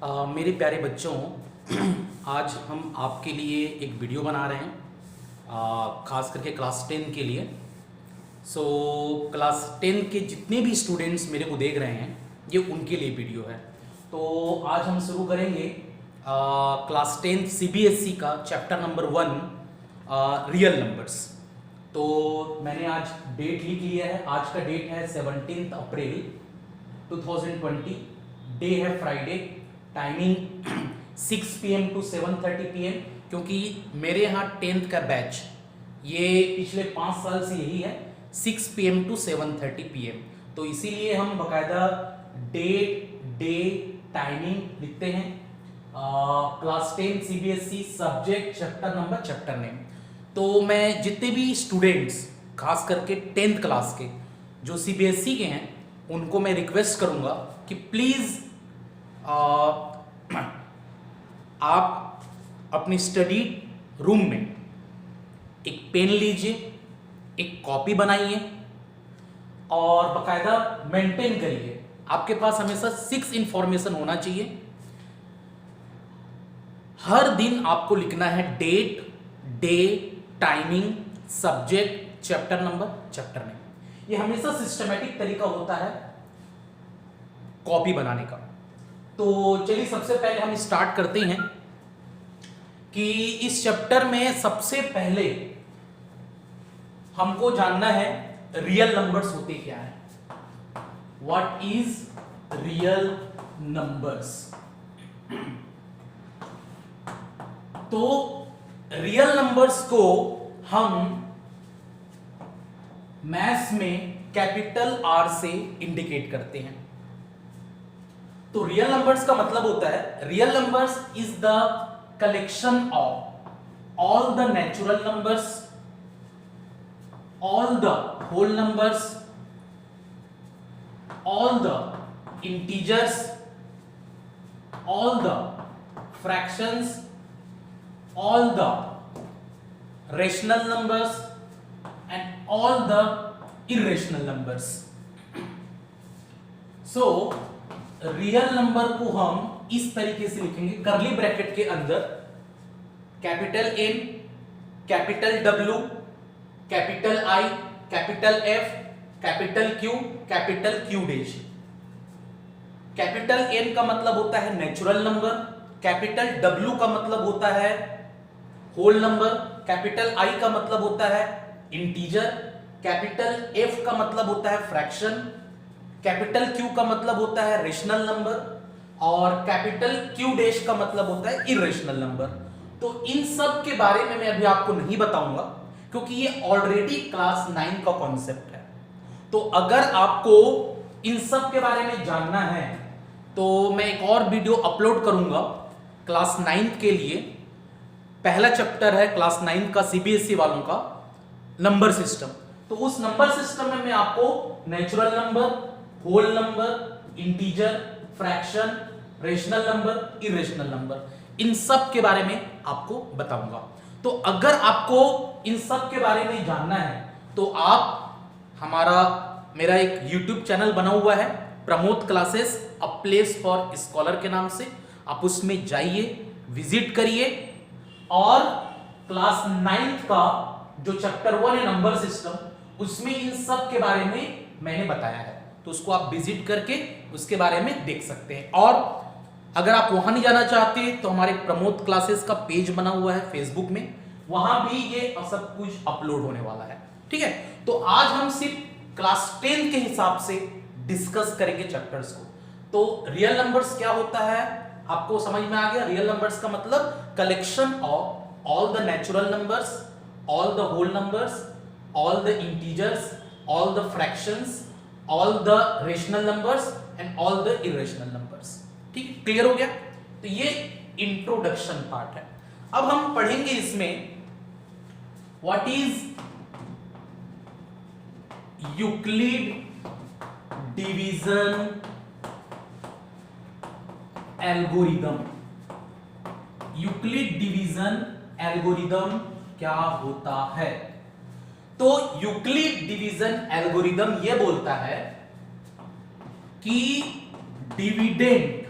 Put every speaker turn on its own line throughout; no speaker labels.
मेरे प्यारे बच्चों, आज हम आपके लिए एक वीडियो बना रहे हैं, ख़ास करके क्लास 10 के लिए। क्लास 10 के जितने भी स्टूडेंट्स मेरे को देख रहे हैं, ये उनके लिए वीडियो है। तो आज हम शुरू करेंगे क्लास 10 सीबीएसई का चैप्टर नंबर 1 रियल नंबर्स। तो मैंने आज डेट लिख लिया है। आज का डेट है 17 अप्रैल 2020। डे है Friday. Timing 6 PM to 7:30 PM, क्योंकि मेरे यहाँ 10th का बैच ये पिछले 5 साल से यही है, 6 PM टू 7:30 PM। तो इसीलिए हम बकायदा डेट, डे, टाइमिंग लिखते हैं। Class 10 CBSE, subject, chapter number, chapter name. तो मैं जितने भी स्टूडेंट्स खास करके 10th क्लास के जो सीबीएसई के हैं, उनको मैं रिक्वेस्ट करूंगा कि प्लीज़ आप अपनी स्टडी रूम में एक पेन लीजिए, एक कॉपी बनाइए और बकायदा मेंटेन करिए। आपके पास हमेशा 6 इंफॉर्मेशन होना चाहिए। हर दिन आपको लिखना है date, day, timing, subject, chapter number, chapter name. ये हमेशा सिस्टमैटिक तरीका होता है कॉपी बनाने का। तो चलिए सबसे पहले हम स्टार्ट करते हैं कि इस चैप्टर में सबसे पहले हमको जानना है रियल नंबर्स होते क्या है। What is real numbers. तो रियल नंबर्स को हम मैथ्स में कैपिटल आर से इंडिकेट करते हैं। तो रियल नंबर्स का मतलब होता है, real numbers is the collection of all the natural numbers, all the whole numbers, all the integers, all the fractions, all the rational numbers and all the irrational numbers. So real number को हम इस तरीके से लिखेंगे, curly bracket के अंदर capital N, capital W, capital I, capital F, capital Q, capital Q dash. Capital N का मतलब होता है नेचुरल नंबर, कैपिटल W का मतलब होता है होल नंबर, कैपिटल I का मतलब होता है इंटीजर, कैपिटल F का मतलब होता है फ्रैक्शन, कैपिटल Q का मतलब होता है रेशनल नंबर और कैपिटल Q डैश का मतलब होता है इरेशनल नंबर। तो इन सब के बारे में मैं अभी आपको नहीं बताऊंगा, क्योंकि ये ऑलरेडी क्लास 9 का कॉन्सेप्ट है। तो अगर आपको इन सब के बारे में जानना है तो मैं एक और वीडियो अपलोड करूंगा क्लास 9 के लिए। पहला चैप्टर है क्लास 9 का सीबीएसई वालों का, नंबर सिस्टम। तो उस नंबर सिस्टम में मैं आपको natural number, whole number, integer, fraction, rational number, irrational number, इन सब के बारे में आपको बताऊंगा। तो अगर आपको इन सब के बारे में जानना है तो आप मेरा एक YouTube चैनल बना हुआ है, Pramod classes a place for scholar के नाम से। आप उसमें जाइए, विजिट करिए और क्लास 9 का जो चैप्टर 1 है नंबर सिस्टम, उसमें इन सब के बारे में मैंने बताया है। तो उसको आप विजिट करके उसके बारे में देख सकते हैं। और अगर आप वहां नहीं जाना चाहते तो हमारे प्रमोद क्लासेस का पेज बना हुआ है फेसबुक में, वहां भी ये सब कुछ अपलोड होने वाला है। ठीक है, तो आज हम सिर्फ क्लास 10 के हिसाब से डिस्कस करेंगे चैप्टर्स को। तो रियल नंबर्स क्या होता है आपको समझ में आ गया। रियल नंबर्स का मतलब collection of all the natural numbers, all the whole numbers, all the integers, all the fractions, all the rational numbers and all the irrational numbers. ठीक है, क्लियर हो गया। तो ये इंट्रोडक्शन पार्ट है। अब हम पढ़ेंगे इसमें what is Euclid division algorithm. Euclid division algorithm क्या होता है। तो यूक्लिड डिवीजन एल्गोरिदम यह बोलता है कि dividend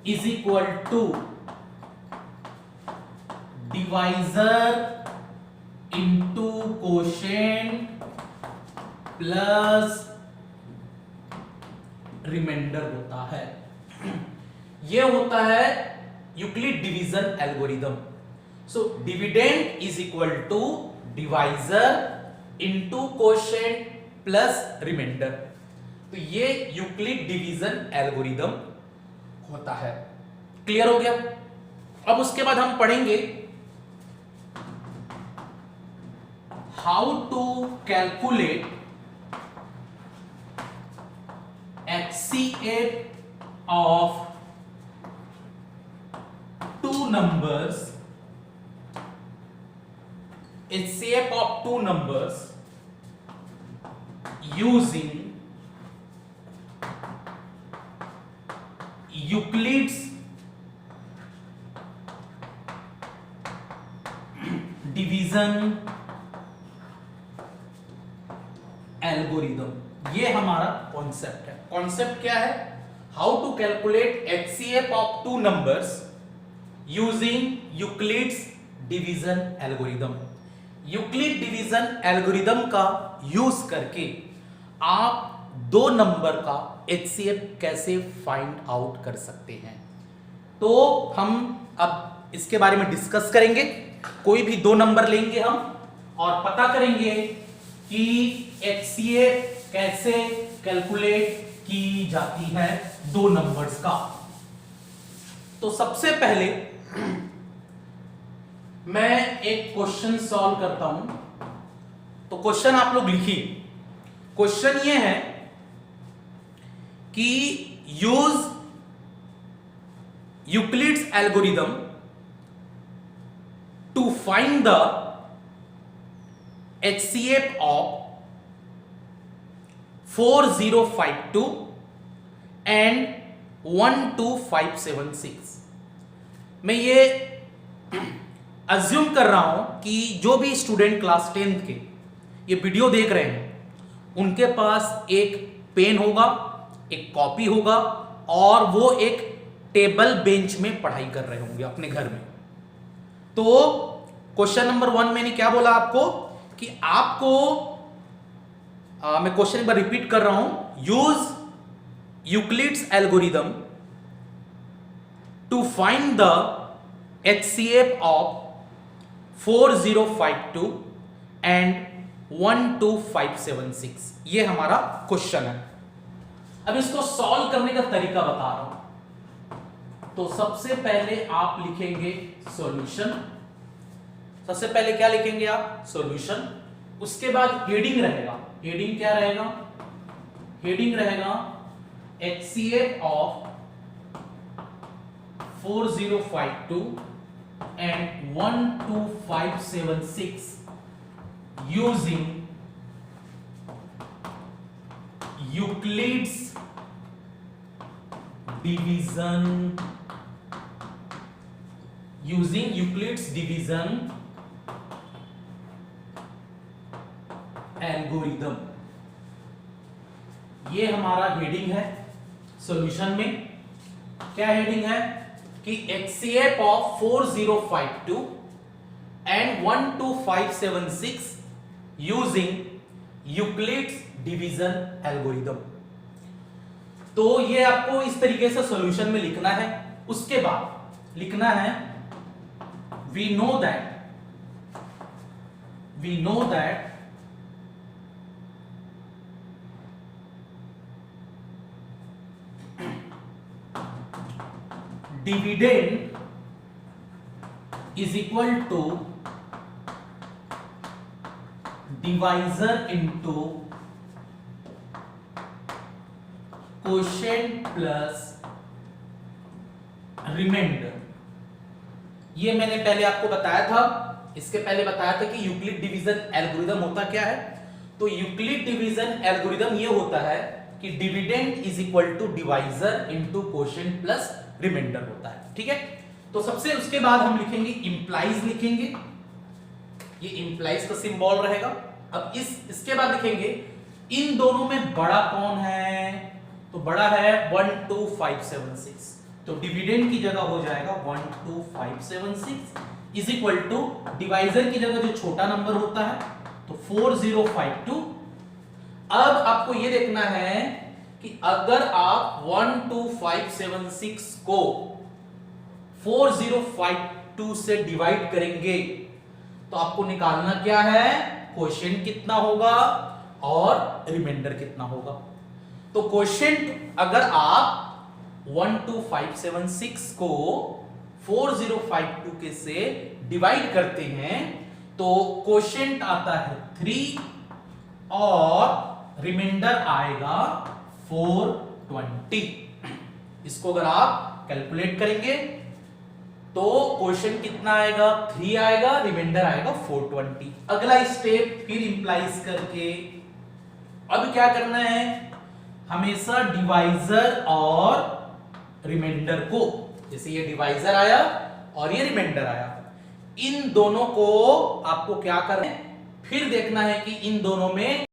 is equal to divisor into quotient plus remainder होता है। यह होता है Euclid division algorithm. So dividend is equal to divisor into quotient plus remainder. तो ये यूक्लिड डिवीजन एल्गोरिदम होता है। क्लियर हो गया? अब उसके बाद हम पढ़ेंगे how to calculate HCF of two numbers, HCF of two numbers using Euclid's division algorithm. ये हमारा कॉन्सेप्ट है। कॉन्सेप्ट क्या है? How to calculate HCF of two numbers using Euclid's division algorithm. Euclid division algorithm का use करके आप दो number का HCF कैसे फाइंड आउट कर सकते हैं। तो हम अब इसके बारे में डिस्कस करेंगे। कोई भी दो नंबर लेंगे हम और पता करेंगे कि HCF कैसे कैलकुलेट की जाती है दो नंबर्स का। तो सबसे पहले मैं एक क्वेश्चन सॉल्व करता हूं। तो क्वेश्चन आप लोग लिखिए। क्वेश्चन ये है कि use Euclid's algorithm to find the HCF of 4052 and 12576। मैं ये अज्यूम कर रहा हूं कि जो भी स्टूडेंट क्लास 10th के ये वीडियो देख रहे हैं उनके पास एक पेन होगा, एक कॉपी होगा और वो एक टेबल बेंच में पढ़ाई कर रहे होंगे अपने घर में। तो क्वेश्चन नंबर 1 मैंने क्या बोला आपको कि आपको मैं क्वेश्चन एक बार रिपीट कर रहा हूं। Use Euclid's algorithm to find the HCF of 4052 and 12576। ये हमारा क्वेश्चन है। अब इसको सॉल्व करने का तरीका बता रहा हूं। तो सबसे पहले आप लिखेंगे सॉल्यूशन। सबसे पहले क्या लिखेंगे आप? सॉल्यूशन। उसके बाद हेडिंग रहेगा। हेडिंग क्या रहेगा? हेडिंग रहेगा HCF of 4052 and 12576 using Euclid's division algorithm. ये हमारा हेडिंग है। सॉल्यूशन में क्या हेडिंग है कि HCF of 4052 and 12576 using Euclid's division algorithm. तो ये आपको इस तरीके से सॉल्यूशन में लिखना है। उसके बाद लिखना है we know that dividend is equal to divisor into quotient plus remainder। ये मैंने पहले आपको बताया था। इसके पहले बताया था कि यूक्लिड डिवीजन एल्गोरिदम होता क्या है। तो यूक्लिड डिवीजन एल्गोरिदम ये होता है कि dividend is equal to divisor into quotient plus remainder होता है। ठीक है। तो सबसे उसके बाद हम लिखेंगे इंप्लाइज लिखेंगे। ये इंप्लाइज का सिंबल रहेगा। अब इसके बाद लिखेंगे इन दोनों में बड़ा कौन है। तो बड़ा है 12576। तो डिविडेंड की जगह हो जाएगा 12576 इज इक्वल टू डिवाइजर की जगह जो छोटा नंबर होता है तो 4052। अब आपको यह देखना है कि अगर आप 12576 को 4052 से डिवाइड करेंगे तो आपको निकालना क्या है, क्वोशिएंट कितना होगा और रिमाइंडर कितना होगा। तो क्वोशिएंट अगर आप 12576 को 4052 के से डिवाइड करते हैं तो क्वोशिएंट आता है 3 और रिमाइंडर आएगा 420। इसको अगर आप कैलकुलेट करेंगे तो क्वोशिएंट कितना आएगा, 3 आएगा, रिमाइंडर आएगा 420। अगला स्टेप फिर इंप्लाइज करके अब क्या करना है, हमेशा डिवाइजर और रिमाइंडर को, जैसे ये डिवाइजर आया और ये रिमाइंडर आया, इन दोनों को आपको क्या करना है, फिर देखना है कि इन दोनों में